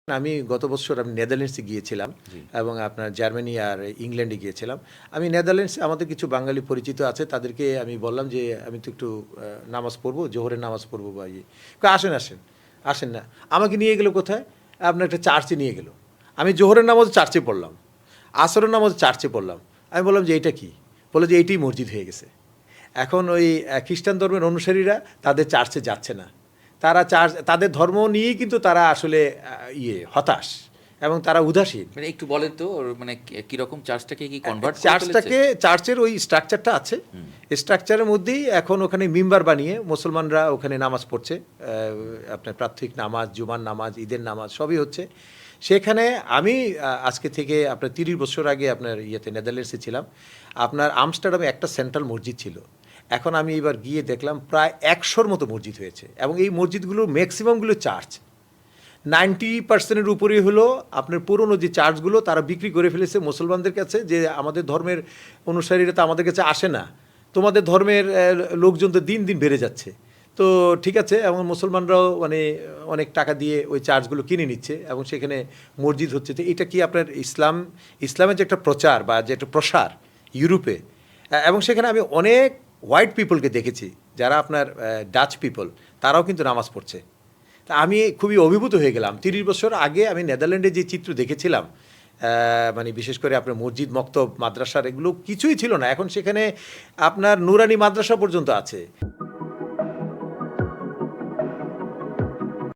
আমি গত বছর নেদারল্যান্ডসে গিয়েছিলাম জি। এবং আপনার জার্মানি আর ইংল্যান্ডে গিয়েছিলাম। আমি নেদারল্যান্ডসে আমাদের কিছু বাঙালি পরিচিত আছে, তাদেরকে আমি বললাম যে আমি তো একটু নামাজ পড়বো, জোহরের নামাজ পড়বো বা ইয়ে। আসেন আসেন আসেন না, আমাকে নিয়ে গেলো কোথায়, আপনার একটা চার্চে নিয়ে গেলো। আমি জোহরের নামাজ চার্চে পড়লাম, আসরের নামাজ চার্চে পড়লাম। আমি বললাম যে এইটা কি, বলে যে এইটাই মসজিদ হয়ে গেছে। এখন ওই খ্রিস্টান ধর্মের অনুসারীরা তাদের চার্চে যাচ্ছে না, তারা চার্চ, তাদের ধর্ম নিয়েই কিন্তু তারা আসলে হতাশ এবং তারা উদাসীন। মানে একটু বলেন তো ওর মানে কিরকম চার্জটাকে কি কনভার্ট করে চার্চটাকে, ফেলেছে? চার্চের ওই স্ট্রাকচারটা আছে, স্ট্রাকচারের মধ্যেই এখন ওখানে মিম্বার বানিয়ে মুসলমানরা ওখানে নামাজ পড়ছে। আপনার প্রাত্যহিক নামাজ, জুমার নামাজ, ঈদের নামাজ সবই হচ্ছে সেখানে। আমি আজকে থেকে আপনার 30 বছর আগে আপনার নেদারল্যান্ডসে ছিলাম। আপনার আমস্টারডামে একটা সেন্ট্রাল মসজিদ ছিল, এখন আমি এবার গিয়ে দেখলাম প্রায় 100-র মতো মসজিদ হয়েছে এবং এই মসজিদগুলোর ম্যাক্সিমামগুলো চার্চ। 90% উপরেই হলো আপনার পুরনো যে চার্চগুলো তারা বিক্রি করে ফেলেছে মুসলমানদের কাছে, যে আমাদের ধর্মের অনুসারীরা তো আমাদের কাছে আসে না, তোমাদের ধর্মের লোকজন তো দিন দিন বেড়ে যাচ্ছে, তো ঠিক আছে। এবং মুসলমানরাও মানে অনেক টাকা দিয়ে ওই চার্চগুলো কিনে নিচ্ছে এবং সেখানে মসজিদ হচ্ছে। তো এটা কি আপনার ইসলামের যে একটা প্রচার বা যে একটা প্রসার ইউরোপে, এবং সেখানে আমি অনেক হোয়াইট পিপলকে দেখেছি যারা আপনার ডাচ পিপল, তারাও কিন্তু নামাজ পড়ছে। তা আমি খুবই অভিভূত হয়ে গেলাম। 30 বছর আগে আমি নেদারল্যান্ডে যে চিত্র দেখেছিলাম, মানে বিশেষ করে আপনার মসজিদ, মক্তব, মাদ্রাসার এগুলো কিছুই ছিল না, এখন সেখানে আপনার নুরানি মাদ্রাসা পর্যন্ত আছে।